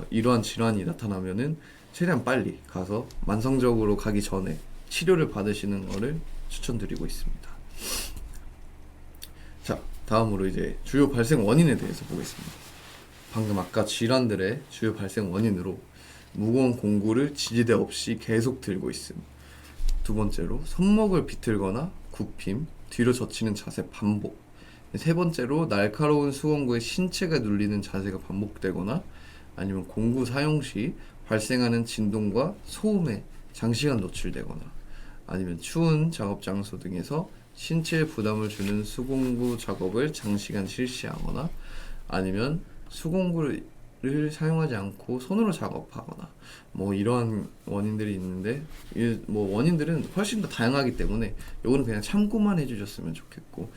이러한 질환이 나타나면은 최대한 빨리 가서 만성적으로 가기 전에 치료를 받으시는 것을 추천드리고 있습니다. 자, 다음으로 이제 주요 발생 원인에 대해서 보겠습니다. 방금 아까 질환들의 주요 발생 원인으로 무거운 공구를 지지대 없이 계속 들고 있음. 두 번째로 손목을 비틀거나 굽힘, 뒤로 젖히는 자세 반복. 세 번째로 날카로운 수공구에 신체가 눌리는 자세가 반복되거나 아니면 공구 사용 시 발생하는 진동과 소음에 장시간 노출되거나 아니면 추운 작업 장소 등에서 신체에 부담을 주는 수공구 작업을 장시간 실시하거나 아니면 수공구를 사용하지 않고 손으로 작업하거나 이러한 원인들이 있는데 원인들은 훨씬 더 다양하기 때문에 요거는 그냥 참고만 해주셨으면 좋겠고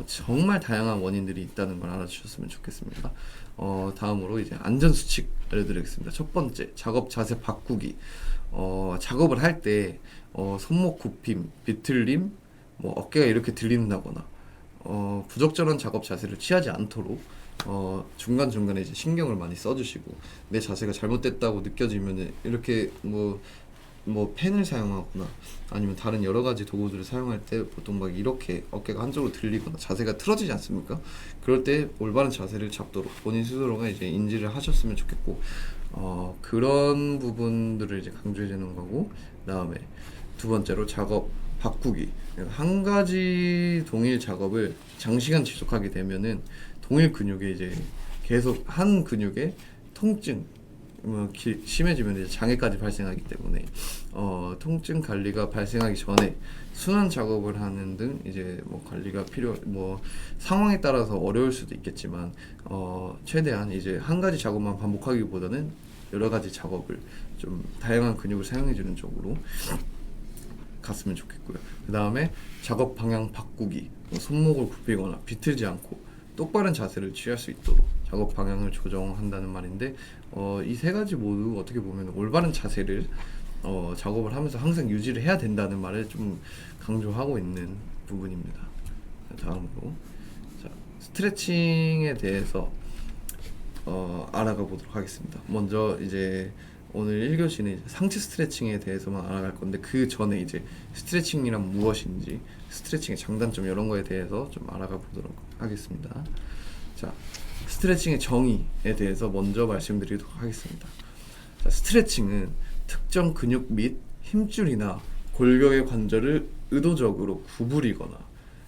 정말 다양한 원인들이 있다는 걸 알아주셨으면 좋겠습니다. 다음으로 이제 안전수칙 알려드리겠습니다. 첫 번째, 작업 자세 바꾸기. 작업을 할 때 손목 굽힘, 비틀림, 어깨가 이렇게 들린다거나 부적절한 작업 자세를 취하지 않도록 중간중간에 이제 신경을 많이 써주시고, 내 자세가 잘못됐다고 느껴지면 이렇게 뭐 펜을 사용하거나 아니면 다른 여러 가지 도구들을 사용할 때 보통 막 이렇게 어깨가 한쪽으로 들리거나 자세가 틀어지지 않습니까? 그럴 때 올바른 자세를 잡도록 본인 스스로가 이제 인지를 하셨으면 좋겠고, 그런 부분들을 이제 강조해 주는 거고, 그다음에 두 번째로 작업 바꾸기. 한 가지 동일 작업을 장시간 지속하게 되면은 동일 근육에 이제 계속 한 근육에 통증 심해지면 이제 장애까지 발생하기 때문에 통증 관리가 발생하기 전에 순환 작업을 하는 등 이제 뭐 관리가 상황에 따라서 어려울 수도 있겠지만 최대한 이제 한 가지 작업만 반복하기보다는 여러 가지 작업을 좀 다양한 근육을 사용해 주는 쪽으로 갔으면 좋겠고요. 그 다음에 작업 방향 바꾸기, 손목을 굽히거나 비틀지 않고 똑바른 자세를 취할 수 있도록 작업 방향을 조정한다는 말인데, 이 세 가지 모두 어떻게 보면 올바른 자세를 작업을 하면서 항상 유지를 해야 된다는 말을 좀 강조하고 있는 부분입니다. 다음으로 스트레칭에 대해서 알아가 보도록 하겠습니다. 먼저 이제 오늘 1교시는 상체 스트레칭에 대해서만 알아갈 건데, 그 전에 이제 스트레칭이란 무엇인지, 스트레칭의 장단점 이런 거에 대해서 좀 알아가 보도록 하겠습니다. 자, 스트레칭의 정의에 대해서 먼저 말씀드리도록 하겠습니다. 자, 스트레칭은 특정 근육 및 힘줄이나 골격의 관절을 의도적으로 구부리거나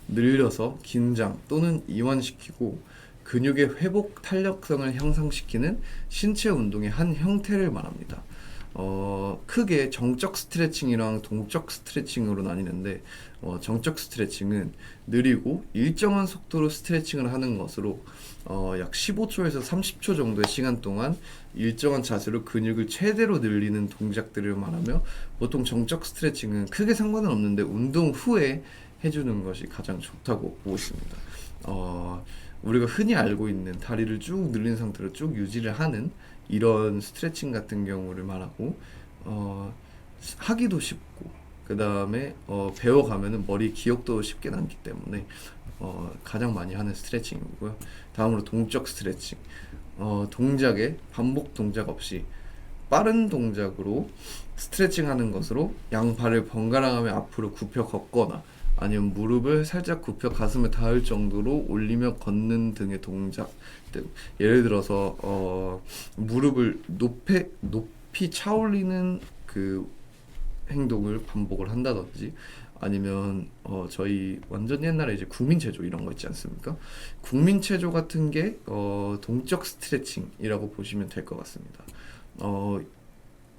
늘려서 긴장 또는 이완시키고 근육의 회복 탄력성을 향상시키는 신체 운동의 한 형태를 말합니다. 크게 정적 스트레칭이랑 동적 스트레칭으로 나뉘는데, 정적 스트레칭은 느리고 일정한 속도로 스트레칭을 하는 것으로 약 15초에서 30초 정도의 시간 동안 일정한 자세로 근육을 최대로 늘리는 동작들을 말하며, 보통 정적 스트레칭은 크게 상관은 없는데 운동 후에 해주는 것이 가장 좋다고 보고 있습니다. 우리가 흔히 알고 있는 다리를 쭉 늘린 상태로 쭉 유지를 하는 이런 스트레칭 같은 경우를 말하고, 하기도 쉽고, 그 다음에 배워가면은 머리 기억도 쉽게 남기 때문에 가장 많이 하는 스트레칭이고요. 다음으로 동적 스트레칭. 동작에 반복 동작 없이 빠른 동작으로 스트레칭 하는 것으로 양발을 번갈아가며 앞으로 굽혀 걷거나 아니면 무릎을 살짝 굽혀 가슴에 닿을 정도로 올리며 걷는 등의 동작 등, 예를 들어서 무릎을 높이 차올리는 그 행동을 반복을 한다든지, 아니면 저희 완전 옛날에 이제 국민체조 이런 거 있지 않습니까? 국민체조 같은 게 동적 스트레칭이라고 보시면 될 것 같습니다.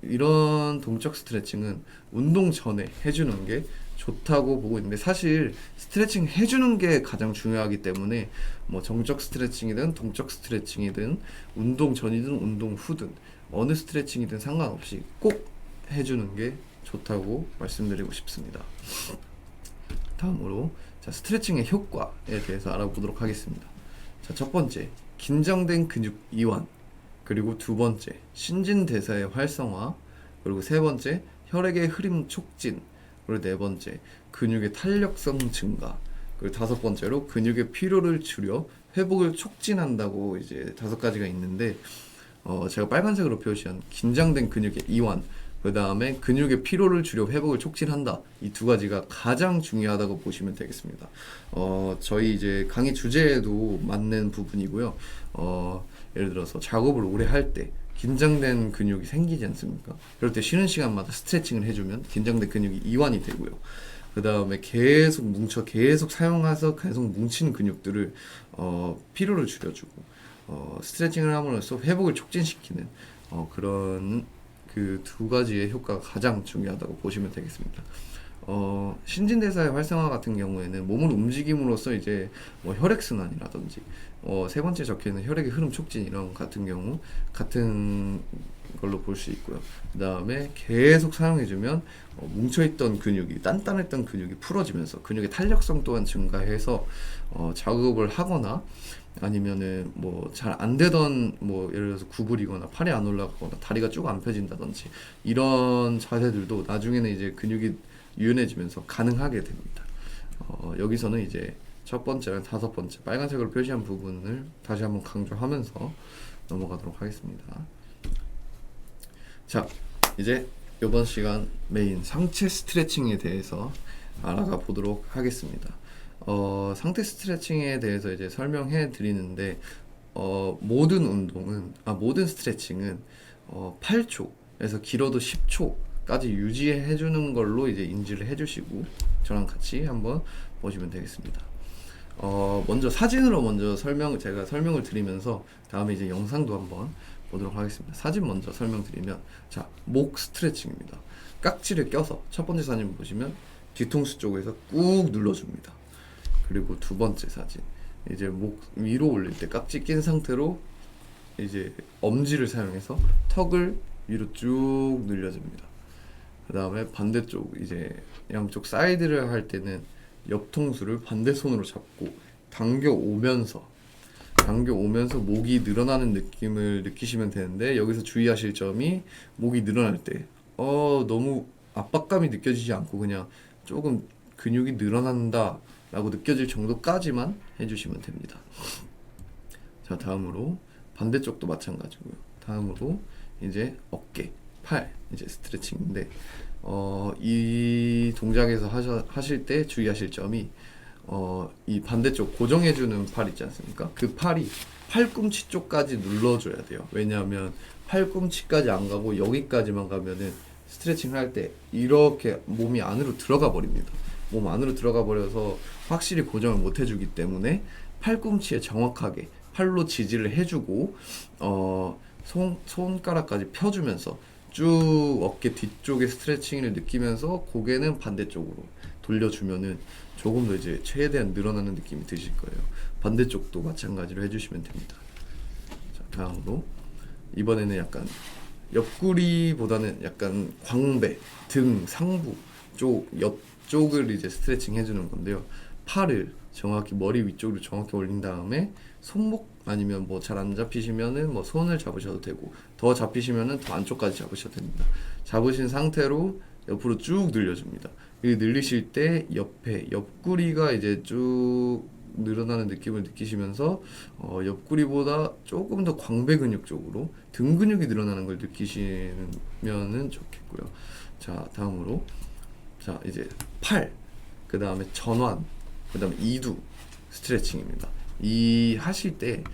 이런 동적 스트레칭은 운동 전에 해주는 게 좋다고 보고 있는데, 사실 스트레칭 해주는 게 가장 중요하기 때문에 뭐 정적 스트레칭이든 동적 스트레칭이든 운동 전이든 운동 후든 어느 스트레칭이든 상관없이 꼭 해주는 게 좋다고 말씀드리고 싶습니다. 다음으로 스트레칭의 효과에 대해서 알아보도록 하겠습니다. 자, 첫 번째, 긴장된 근육 이완, 그리고 두 번째, 신진대사의 활성화, 그리고 세 번째, 혈액의 흐름 촉진, 그리고 네 번째, 근육의 탄력성 증가, 그리고 다섯 번째로 근육의 피로를 줄여 회복을 촉진한다고 이제 다섯 가지가 있는데, 제가 빨간색으로 표시한 긴장된 근육의 이완, 그 다음에 근육의 피로를 줄여 회복을 촉진한다, 이 두 가지가 가장 중요하다고 보시면 되겠습니다. 저희 이제 강의 주제에도 맞는 부분이고요. 예를 들어서 작업을 오래 할 때 긴장된 근육이 생기지 않습니까? 그럴 때 쉬는 시간마다 스트레칭을 해주면 긴장된 근육이 이완이 되고요. 그 다음에 계속 사용해서 계속 뭉친 근육들을 피로를 줄여주고 스트레칭을 함으로써 회복을 촉진시키는 그런 그 두 가지의 효과가 가장 중요하다고 보시면 되겠습니다. 신진대사의 활성화 같은 경우에는 몸을 움직임으로써 이제 뭐 혈액순환이라든지, 세 번째 적혀있는 혈액의 흐름 촉진 이런 같은 경우 같은 걸로 볼 수 있고요. 그 다음에 계속 사용해주면 뭉쳐있던 근육이, 단단했던 근육이 풀어지면서 근육의 탄력성 또한 증가해서 작업을 하거나 아니면은 뭐 잘 안 되던 뭐 예를 들어서 구부리거나 팔이 안 올라가거나 다리가 쭉 안 펴진다든지 이런 자세들도 나중에는 이제 근육이 유연해지면서 가능하게 됩니다. 여기서는 이제 첫 번째랑 다섯 번째 빨간색으로 표시한 부분을 다시 한번 강조하면서 넘어가도록 하겠습니다. 자, 이제 이번 시간 메인 상체 스트레칭에 대해서 알아가 보도록 하겠습니다. 상체 스트레칭에 대해서 이제 설명해 드리는데 모든 스트레칭은 8초에서 길어도 10초까지 유지해 주는 걸로 이제 인지를 해 주시고 저랑 같이 한번 보시면 되겠습니다. 먼저 사진으로 제가 설명을 드리면서 다음에 이제 영상도 한번 보도록 하겠습니다. 사진 먼저 설명드리면, 자, 목 스트레칭입니다. 깍지를 껴서 첫 번째 사진 보시면 뒤통수 쪽에서 꾹 눌러줍니다. 그리고 두 번째 사진, 이제 목 위로 올릴 때 깍지 낀 상태로 이제 엄지를 사용해서 턱을 위로 쭉 늘려줍니다. 그 다음에 반대쪽, 이제 양쪽 사이드를 할 때는 옆통수를 반대 손으로 잡고 당겨오면서 목이 늘어나는 느낌을 느끼시면 되는데, 여기서 주의하실 점이 목이 늘어날 때 너무 압박감이 느껴지지 않고 그냥 조금 근육이 늘어난다 라고 느껴질 정도까지만 해주시면 됩니다. 자, 다음으로 반대쪽도 마찬가지고요. 다음으로 이제 어깨, 팔 이제 스트레칭인데, 이 동작에서 하실 때 주의하실 점이, 이 반대쪽 고정해주는 팔 있지 않습니까? 그 팔이 팔꿈치 쪽까지 눌러줘야 돼요. 왜냐하면 팔꿈치까지 안 가고 여기까지만 가면은 스트레칭을 할 때 이렇게 몸이 안으로 들어가 버립니다. 몸 안으로 들어가 버려서 확실히 고정을 못 해주기 때문에 팔꿈치에 정확하게 팔로 지지를 해주고 손가락까지 펴주면서 쭉 어깨 뒤쪽의 스트레칭을 느끼면서 고개는 반대쪽으로 돌려주면은 조금 더 이제 최대한 늘어나는 느낌이 드실 거예요. 반대쪽도 마찬가지로 해주시면 됩니다. 자, 다음으로 이번에는 약간 옆구리보다는 약간 광배, 등, 상부 쪽, 옆쪽을 이제 스트레칭 해주는 건데요. 팔을 정확히 머리 위쪽으로 정확히 올린 다음에 손목, 아니면 뭐 잘 안 잡히시면은 뭐 손을 잡으셔도 되고, 더 잡히시면은 더 안쪽까지 잡으셔도 됩니다. 잡으신 상태로 옆으로 쭉 늘려줍니다. 이 늘리실 때 옆구리가 이제 쭉 늘어나는 느낌을 느끼시면서 옆구리보다 조금 더 광배 근육 쪽으로 등 근육이 늘어나는 걸 느끼시면은 좋겠고요. 자, 다음으로 자, 이제 팔, 그 다음에 전완, 그 다음에 이두 스트레칭입니다. 이 하실 때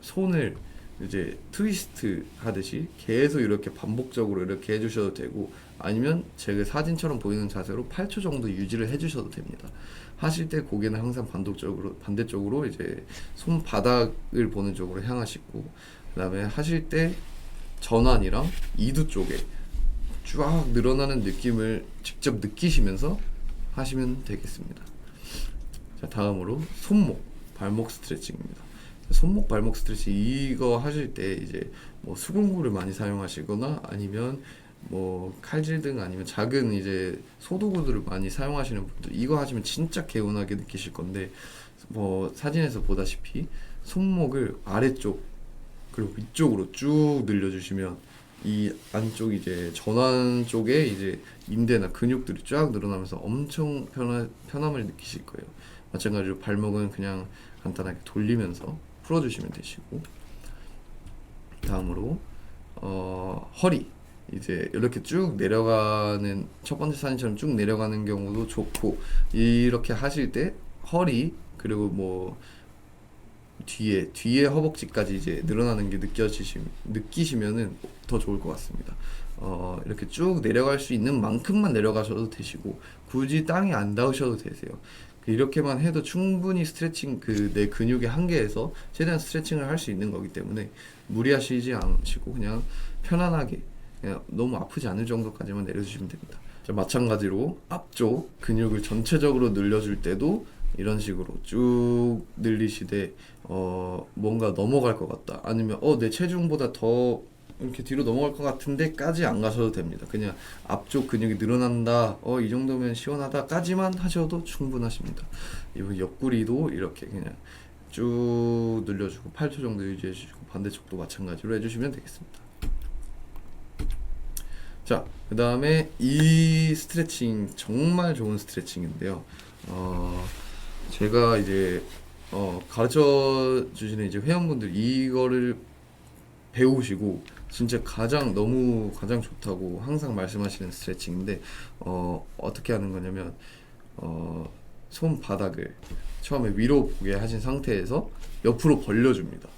손을 이제 트위스트 하듯이 계속 이렇게 반복적으로 이렇게 해주셔도 되고, 아니면 제가 사진처럼 보이는 자세로 8초 정도 유지를 해주셔도 됩니다. 하실 때 고개는 항상 반대쪽으로 이제 손바닥을 보는 쪽으로 향하시고, 그 다음에 하실 때 전완이랑 이두 쪽에 쫙 늘어나는 느낌을 직접 느끼시면서 하시면 되겠습니다. 자, 다음으로 손목, 발목 스트레칭입니다. 손목, 발목 스트레칭 이거 하실 때 이제 뭐 수근구를 많이 사용하시거나 아니면 뭐 칼질 등 아니면 작은 이제 소도구들을 많이 사용하시는 분들, 이거 하시면 진짜 개운하게 느끼실 건데, 뭐 사진에서 보다시피 손목을 아래쪽 그리고 위쪽으로 쭉 늘려주시면 이 안쪽 이제 전완 쪽에 이제 인대나 근육들이 쫙 늘어나면서 엄청 편함을 느끼실 거예요. 마찬가지로 발목은 그냥 간단하게 돌리면서 풀어주시면 되시고, 다음으로 허리, 이제 이렇게 쭉 내려가는, 첫 번째 사진처럼 쭉 내려가는 경우도 좋고, 이렇게 하실 때 허리 그리고 뭐 뒤에 허벅지까지 이제 늘어나는 게 느끼시면은 더 좋을 것 같습니다. 이렇게 쭉 내려갈 수 있는 만큼만 내려가셔도 되시고, 굳이 땅이 안 닿으셔도 되세요. 이렇게만 해도 충분히 스트레칭, 내 근육의 한계에서 최대한 스트레칭을 할 수 있는 거기 때문에 무리하시지 않으시고 그냥 편안하게, 그냥 너무 아프지 않을 정도까지만 내려주시면 됩니다. 자, 마찬가지로 앞쪽 근육을 전체적으로 늘려줄 때도 이런 식으로 쭉 늘리시되 뭔가 넘어갈 것 같다, 아니면 내 체중보다 더 이렇게 뒤로 넘어갈 것 같은데까지 안 가셔도 됩니다. 그냥 앞쪽 근육이 늘어난다, 이 정도면 시원하다까지만 하셔도 충분하십니다. 이 옆구리도 이렇게 그냥 쭉 늘려주고 8초 정도 유지해주시고, 반대쪽도 마찬가지로 해주시면 되겠습니다. 자, 그 다음에 이 스트레칭 정말 좋은 스트레칭인데요. 제가 이제 가르쳐 주시는 이제 회원분들 이거를 배우시고 진짜 가장 좋다고 항상 말씀하시는 스트레칭인데 어떻게 하는 거냐면 손바닥을 처음에 위로 보게 하신 상태에서 옆으로 벌려줍니다.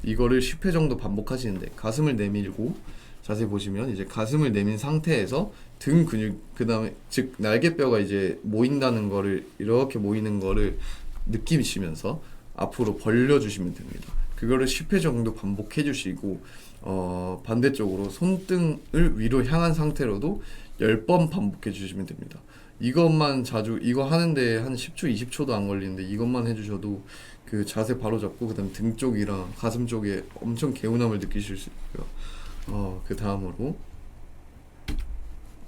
이거를 10회 정도 반복하시는데 가슴을 내밀고 자세히 보시면 이제 가슴을 내민 상태에서 등 근육 그다음에 즉 날개뼈가 이제 모인다는 거를 이렇게 모이는 거를 느끼시면서 앞으로 벌려주시면 됩니다. 그거를 10회 정도 반복해 주시고 반대쪽으로 손등을 위로 향한 상태로도 10번 반복해 주시면 됩니다. 이것만 자주 이거 하는데 한 10초, 20초도 안 걸리는데 이것만 해주셔도 그 자세 바로 잡고 그다음 등 쪽이랑 가슴 쪽에 엄청 개운함을 느끼실 수 있고요. 그 다음으로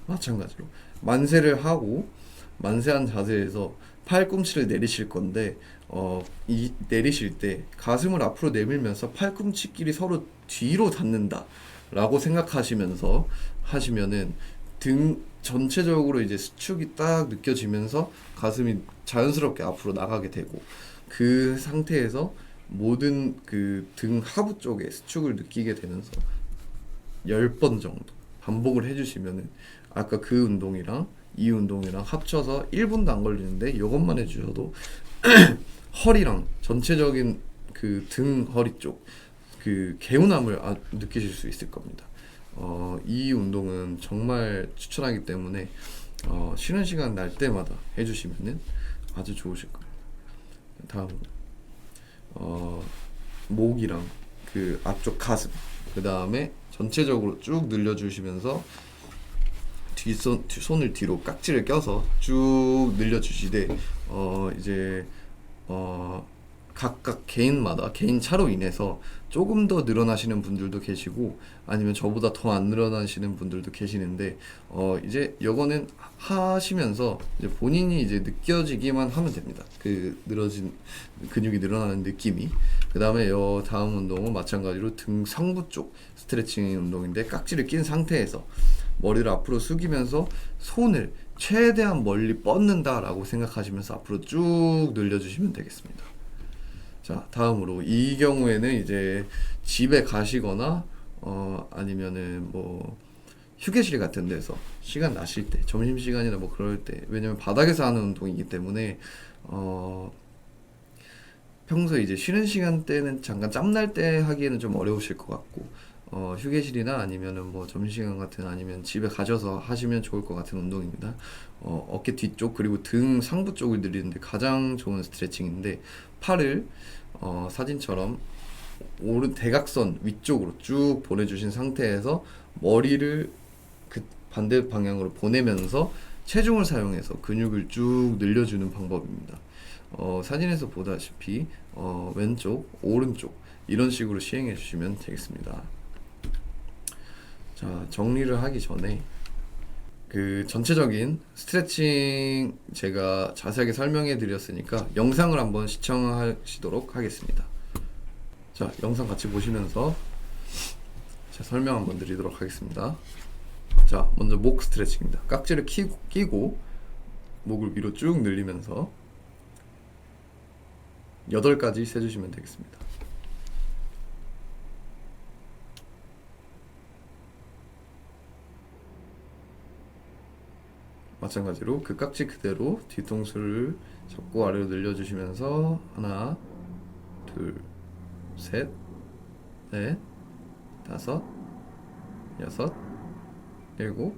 마찬가지로 만세를 하고 만세한 자세에서 팔꿈치를 내리실 건데 이 내리실 때 가슴을 앞으로 내밀면서 팔꿈치끼리 서로 뒤로 닿는다 라고 생각하시면서 하시면은 등 전체적으로 이제 수축이 딱 느껴지면서 가슴이 자연스럽게 앞으로 나가게 되고 그 상태에서 모든 그 등 하부 쪽에 수축을 느끼게 되면서 10번 정도 반복을 해주시면은 아까 그 운동이랑 이 운동이랑 합쳐서 1분도 안 걸리는데 이것만 해주셔도 허리랑 전체적인 그 등 허리 쪽 그 개운함을 느끼실 수 있을 겁니다. 이 운동은 정말 추천하기 때문에 쉬는 시간 날 때마다 해주시면은 아주 좋으실 겁니다. 다음으로 목이랑 그 앞쪽 가슴 그 다음에 전체적으로 쭉 늘려주시면서 손을 뒤로 깍지를 껴서 쭉 늘려주시되 이제 각각 개인마다 개인 차로 인해서 조금 더 늘어나시는 분들도 계시고 아니면 저보다 더 안 늘어나시는 분들도 계시는데 이제 요거는 하시면서 이제 본인이 이제 느껴지기만 하면 됩니다. 그 늘어진 근육이 늘어나는 느낌이. 그 다음에 요 다음 운동은 마찬가지로 등 상부 쪽 스트레칭 운동인데 깍지를 낀 상태에서 머리를 앞으로 숙이면서 손을 최대한 멀리 뻗는다라고 생각하시면서 앞으로 쭉 늘려주시면 되겠습니다. 자, 다음으로 이 경우에는 이제 집에 가시거나 아니면은 뭐 휴게실 같은 데서 시간 나실 때 점심시간이나 뭐 그럴 때 왜냐면 바닥에서 하는 운동이기 때문에 평소에 이제 쉬는 시간대는 잠깐 짬날 때 하기에는 좀 어려우실 것 같고 휴게실이나 아니면은 뭐 점심시간 같은 아니면 집에 가셔서 하시면 좋을 것 같은 운동입니다. 어깨 뒤쪽 그리고 등 상부 쪽을 늘리는데 가장 좋은 스트레칭인데 팔을 사진처럼 오른 대각선 위쪽으로 쭉 보내주신 상태에서 머리를 그 반대 방향으로 보내면서 체중을 사용해서 근육을 쭉 늘려주는 방법입니다. 사진에서 보다시피 왼쪽, 오른쪽 이런 식으로 시행해 주시면 되겠습니다. 자, 정리를 하기 전에 그 전체적인 스트레칭 제가 자세하게 설명해 드렸으니까 영상을 한번 시청하시도록 하겠습니다. 자, 영상 같이 보시면서 제가 설명 한번 드리도록 하겠습니다. 자, 먼저 목 스트레칭입니다. 깍지를 끼고 목을 위로 쭉 늘리면서 8가지 세주시면 되겠습니다. 마찬가지로 그 깍지 그대로 뒤통수를 잡고 아래로 늘려주시면서 하나, 둘, 셋, 넷, 다섯, 여섯, 일곱,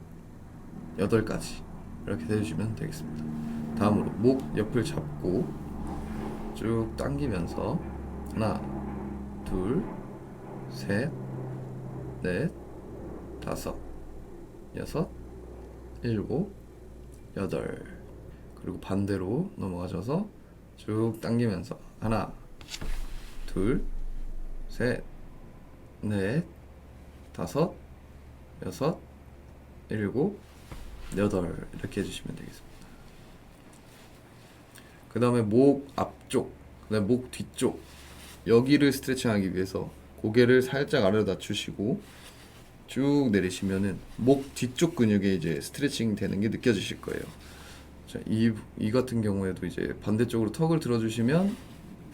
8가지 이렇게 해주시면 되겠습니다. 다음으로 목 옆을 잡고 쭉 당기면서 하나, 둘, 셋, 넷, 다섯, 여섯, 일곱, 8 그리고 반대로 넘어가셔서 쭉 당기면서 하나, 둘, 셋, 넷, 다섯, 여섯, 일곱, 8 이렇게 해주시면 되겠습니다. 그 다음에 목 앞쪽, 그 다음에 목 뒤쪽 여기를 스트레칭하기 위해서 고개를 살짝 아래로 낮추시고 쭉 내리시면은 목 뒤쪽 근육에 이제 스트레칭 되는 게 느껴지실 거예요. 자, 이 같은 경우에도 이제 반대쪽으로 턱을 들어주시면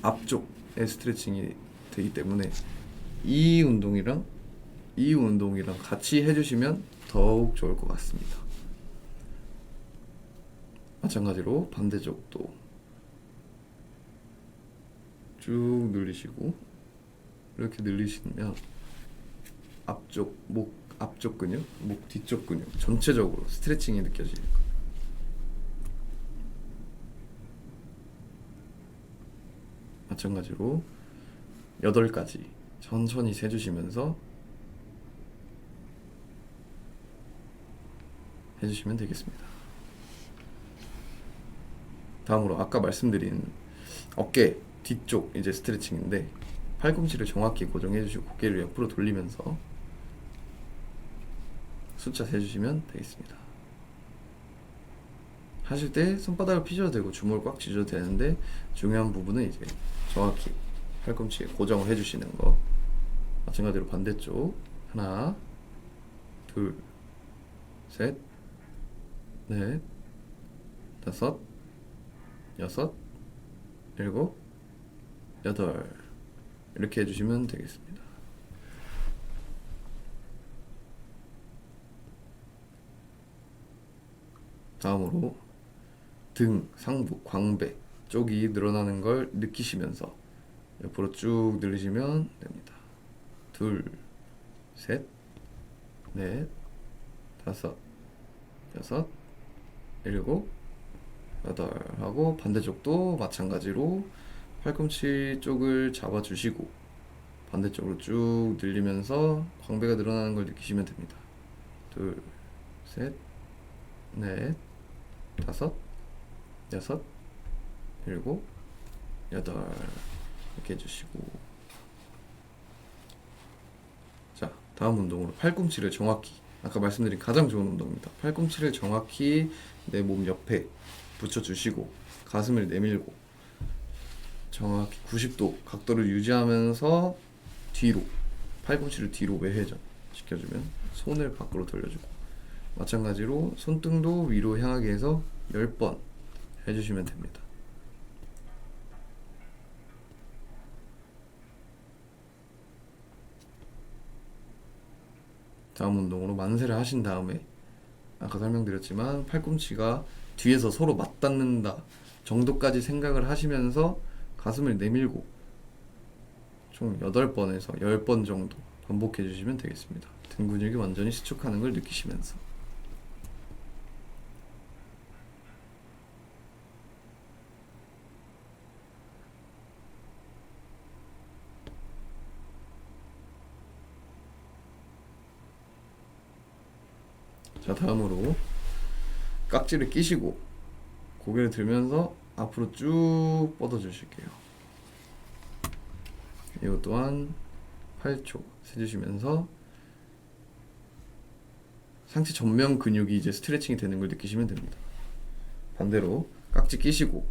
앞쪽에 스트레칭이 되기 때문에 이 운동이랑 이 운동이랑 같이 해주시면 더욱 좋을 것 같습니다. 마찬가지로 반대쪽도 쭉 늘리시고 이렇게 늘리시면 앞쪽 목 앞쪽 근육, 목 뒤쪽 근육 전체적으로 스트레칭이 느껴질 거예요. 마찬가지로 8가지 천천히 세주시면서 해주시면 되겠습니다. 다음으로 아까 말씀드린 어깨 뒤쪽 이제 스트레칭인데 팔꿈치를 정확히 고정해 주시고 고개를 옆으로 돌리면서 숫자 세주시면 되겠습니다. 하실 때 손바닥을 피셔도 되고 주먹을 꽉 쥐셔도 되는데 중요한 부분은 이제 정확히 팔꿈치에 고정을 해주시는 거. 마찬가지로 반대쪽 하나 둘 셋 넷 다섯 여섯 일곱 여덟 이렇게 해주시면 되겠습니다. 다음으로 등, 상부, 광배 쪽이 늘어나는 걸 느끼시면서 옆으로 쭉 늘리시면 됩니다. 둘, 셋, 넷, 다섯, 여섯, 일곱, 여덟 하고 반대쪽도 마찬가지로 팔꿈치 쪽을 잡아주시고 반대쪽으로 쭉 늘리면서 광배가 늘어나는 걸 느끼시면 됩니다. 둘, 셋, 넷, 다섯, 여섯, 일곱, 여덟 이렇게 해주시고 자 다음 운동으로 팔꿈치를 정확히 아까 말씀드린 가장 좋은 운동입니다. 팔꿈치를 정확히 내 몸 옆에 붙여주시고 가슴을 내밀고 정확히 90도 각도를 유지하면서 뒤로 팔꿈치를 뒤로 외회전 시켜주면 손을 밖으로 돌려주고 마찬가지로 손등도 위로 향하게 해서 10번 해주시면 됩니다. 다음 운동으로 만세를 하신 다음에 아까 설명드렸지만 팔꿈치가 뒤에서 서로 맞닿는다 정도까지 생각을 하시면서 가슴을 내밀고 총 8번에서 10번 정도 반복해 주시면 되겠습니다. 등 근육이 완전히 수축하는 걸 느끼시면서 자 다음으로 깍지를 끼시고 고개를 들면서 앞으로 쭉 뻗어 주실게요. 이것 또한 8초 세주시면서 상체 전면 근육이 이제 스트레칭이 되는 걸 느끼시면 됩니다. 반대로 깍지 끼시고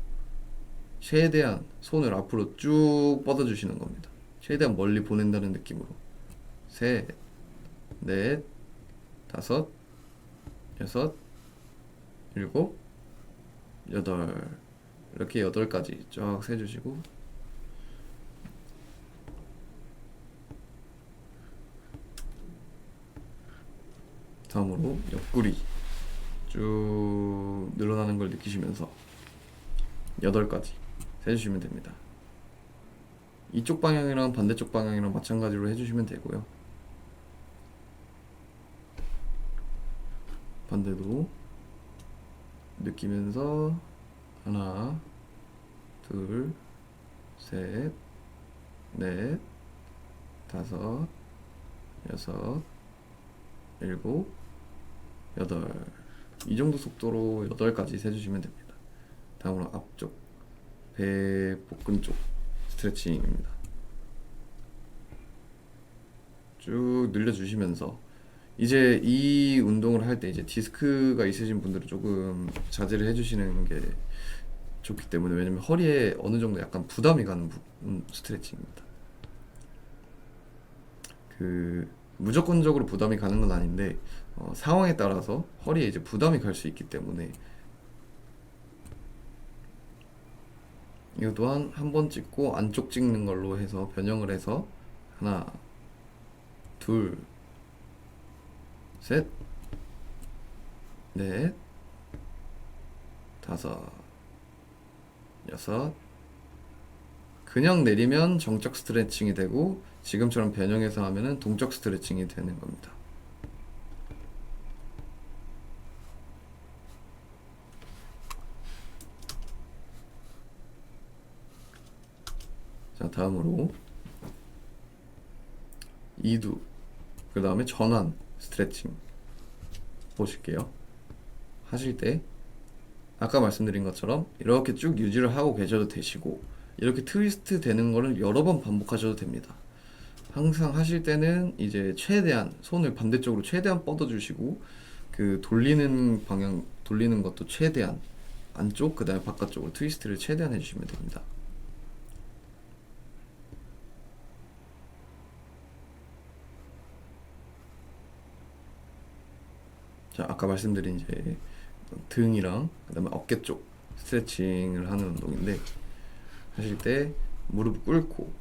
최대한 손을 앞으로 쭉 뻗어 주시는 겁니다. 최대한 멀리 보낸다는 느낌으로 셋, 넷, 다섯, 여섯, 일곱, 여덟 이렇게 8가지 쫙 세주시고 다음으로 옆구리 쭉 늘어나는 걸 느끼시면서 8가지 세주시면 됩니다. 이쪽 방향이랑 반대쪽 방향이랑 마찬가지로 해주시면 되고요. 반대도 느끼면서 하나 둘 셋 넷 다섯 여섯 일곱 여덟 이 정도 속도로 8가지 세주시면 됩니다. 다음으로 앞쪽 배 복근 쪽 스트레칭입니다. 쭉 늘려주시면서 이제 이 운동을 할 때 이제 디스크가 있으신 분들은 조금 자제를 해주시는 게 좋기 때문에 왜냐면 허리에 어느 정도 약간 부담이 가는 스트레칭입니다. 무조건적으로 부담이 가는 건 아닌데 상황에 따라서 허리에 이제 부담이 갈 수 있기 때문에 이거 또한 한 번 찍고 안쪽 찍는 걸로 해서 변형을 해서 하나, 둘, 셋, 넷, 다섯, 여섯. 그냥 내리면 정적 스트레칭이 되고 지금처럼 변형해서 하면은 동적 스트레칭이 되는 겁니다. 자, 다음으로 이두, 그 다음에 전환 스트레칭 보실게요. 하실 때 아까 말씀드린 것처럼 이렇게 쭉 유지를 하고 계셔도 되시고 이렇게 트위스트 되는 거를 여러 번 반복하셔도 됩니다. 항상 하실 때는 이제 최대한 손을 반대쪽으로 최대한 뻗어주시고 그 돌리는 방향, 돌리는 것도 최대한 안쪽, 그 다음에 바깥쪽으로 트위스트를 최대한 해주시면 됩니다. 자, 아까 말씀드린 이제 등이랑 그 다음에 어깨 쪽 스트레칭을 하는 운동인데 하실 때 무릎 꿇고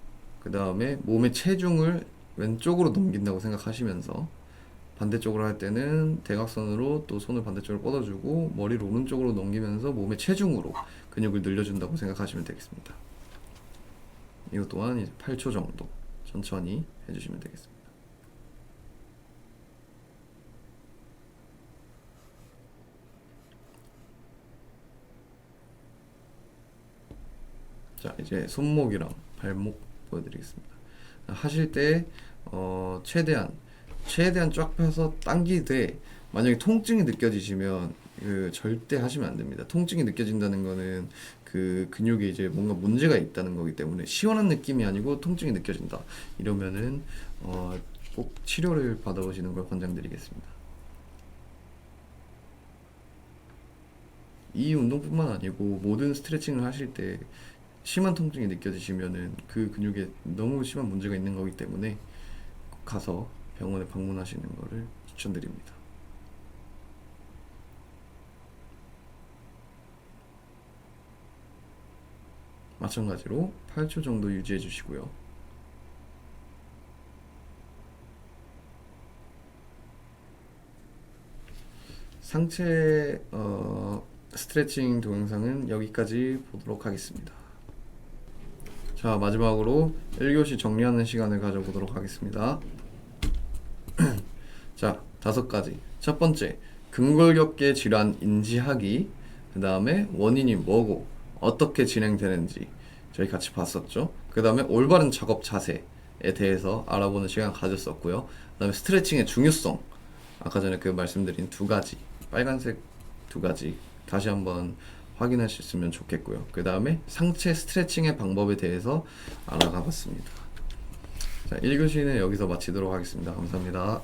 그 다음에 몸의 체중을 왼쪽으로 넘긴다고 생각하시면서 반대쪽으로 할 때는 대각선으로 또 손을 반대쪽으로 뻗어주고 머리를 오른쪽으로 넘기면서 몸의 체중으로 근육을 늘려준다고 생각하시면 되겠습니다. 이것 또한 이제 8초 정도 천천히 해주시면 되겠습니다. 자, 이제 손목이랑 발목 보여드리겠습니다. 하실 때 최대한 쫙 펴서 당기되 만약에 통증이 느껴지시면 절대 하시면 안 됩니다. 통증이 느껴진다는 거는 그 근육에 이제 뭔가 문제가 있다는 거기 때문에 시원한 느낌이 아니고 통증이 느껴진다. 이러면은 꼭 치료를 받아보시는 걸 권장드리겠습니다. 이 운동뿐만 아니고 모든 스트레칭을 하실 때 심한 통증이 느껴지시면은 그 근육에 너무 심한 문제가 있는 거기 때문에 꼭 가서 병원에 방문하시는 거를 추천드립니다. 마찬가지로 8초 정도 유지해 주시고요. 상체 스트레칭 동영상은 여기까지 보도록 하겠습니다. 자, 마지막으로 1교시 정리하는 시간을 가져보도록 하겠습니다. 자, 5가지. 첫 번째, 근골격계 질환 인지하기. 그 다음에 원인이 뭐고 어떻게 진행되는지 저희 같이 봤었죠. 그 다음에 올바른 작업 자세에 대해서 알아보는 시간 가졌었고요. 그 다음에 스트레칭의 중요성, 아까 전에 그 말씀드린 2가지, 빨간색 2가지 다시 한번 확인하셨으면 좋겠고요. 그 다음에 상체 스트레칭의 방법에 대해서 알아가 봤습니다. 자, 1교시는 여기서 마치도록 하겠습니다. 감사합니다.